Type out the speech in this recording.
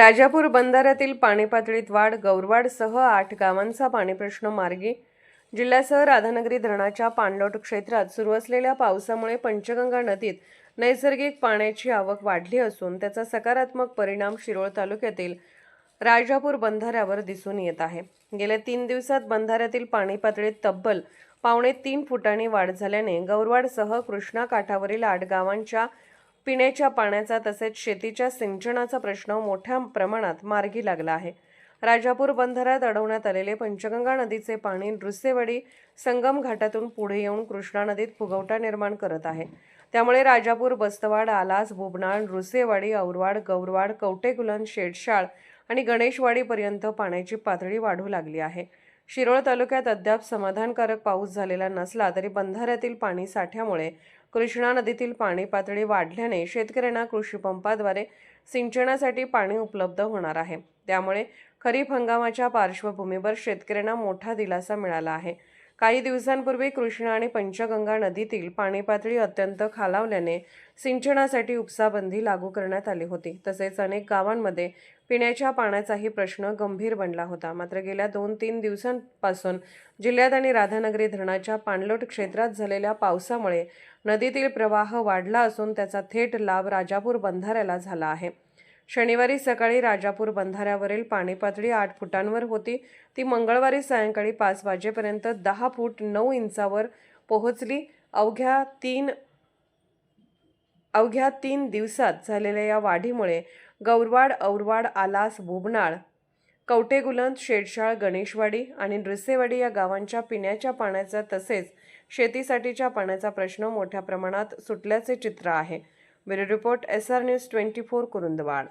राजापूर बंधाऱ्यातील पाणी पातळीत वाढ, गौरवाडसह 8 गावांचा पाणीप्रश्न मार्गी. जिल्ह्यासह राधानगरी धरणाच्या पाणलोट क्षेत्रात सुरू असलेल्या पावसामुळे पंचगंगा नदीत नैसर्गिक पाण्याची आवक वाढली असून त्याचा सकारात्मक परिणाम शिरोळ तालुक्यातील राजापूर बंधाऱ्यावर दिसून येत आहे. गेल्या 3 दिवसात बंधाऱ्यातील पाणी पातळीत तब्बल 3.5 फुटांनी वाढ झाल्याने गौरवाडसह कृष्णा काठावरील 8 गावांच्या पिण्याच्या पाण्याचा तसेच शेतीच्या सिंचनाचा प्रश्न मोठ्या प्रमाणात मार्गी लागला आहे. राजापूर बंधाऱ्यात अडवण्यात आलेले पंचगंगा नदीचे पाणी नृसिंहवाडी संगम घाटातून पुढे येऊन कृष्णा नदीत फुगवटा निर्माण करत आहे. त्यामुळे राजापूर, बस्तवाड, आलास, बुबनाळ, नृसिंहवाडी, औरवाड, गौरवाड, कवटेकुलन, शेडशाळ आणि गणेशवाडीपर्यंत पाण्याची पातळी वाढू लागली आहे. शिरोळ तालुक्यात अद्याप समाधानकारक पाऊस झालेला नसला तरी बंधाऱ्यातील पाणी साठ्यामुळे कृष्णा नदीतील पाणी पातळी वाढल्याने शेतकऱ्यांना कृषी पंपाद्वारे सिंचनासाठी पाणी उपलब्ध होणार आहे. त्यामुळे खरीप हंगामाच्या पार्श्वभूमीवर शेतकऱ्यांना मोठा दिलासा मिळाला आहे. काही दिवसांपूर्वी कृष्णा आणि पंचगंगा नदीतील पाणी पातळी अत्यंत खालावल्याने सिंचनासाठी उपसाबंदी लागू करण्यात आली होती. तसेच अनेक गावांमध्ये पिण्याच्या पाण्याचाही प्रश्न गंभीर बनला होता. मात्र गेल्या 2-3 दिवसांपासून जिल्ह्यात आणि राधानगरी धरणाच्या पाणलोट क्षेत्रात झालेल्या पावसामुळे नदीतील प्रवाह वाढला असून त्याचा थेट लाभ राजापूर बंधाऱ्याला झाला आहे. शनिवारी सकाळी राजापूर बंधाऱ्यावरील पाणी पातळी 8 फुटांवर होती. ती मंगळवारी सायंकाळी 5 वाजेपर्यंत 10 फूट 9 इंचावर पोहोचली. अवघ्या 3 दिवसात झालेल्या या वाढीमुळे गौरवाड, औरवाड, आलास, बुबनाळ, कवटेकुलन, शेडशाळ, गणेशवाडी आणि नृसिंहवाडी या गावांच्या पिण्याच्या पाण्याचा तसेच शेतीसाठीच्या पाण्याचा प्रश्न मोठ्या प्रमाणात सुटल्याचे चित्र आहे. Bureau report, SR news 24, Kurundwad.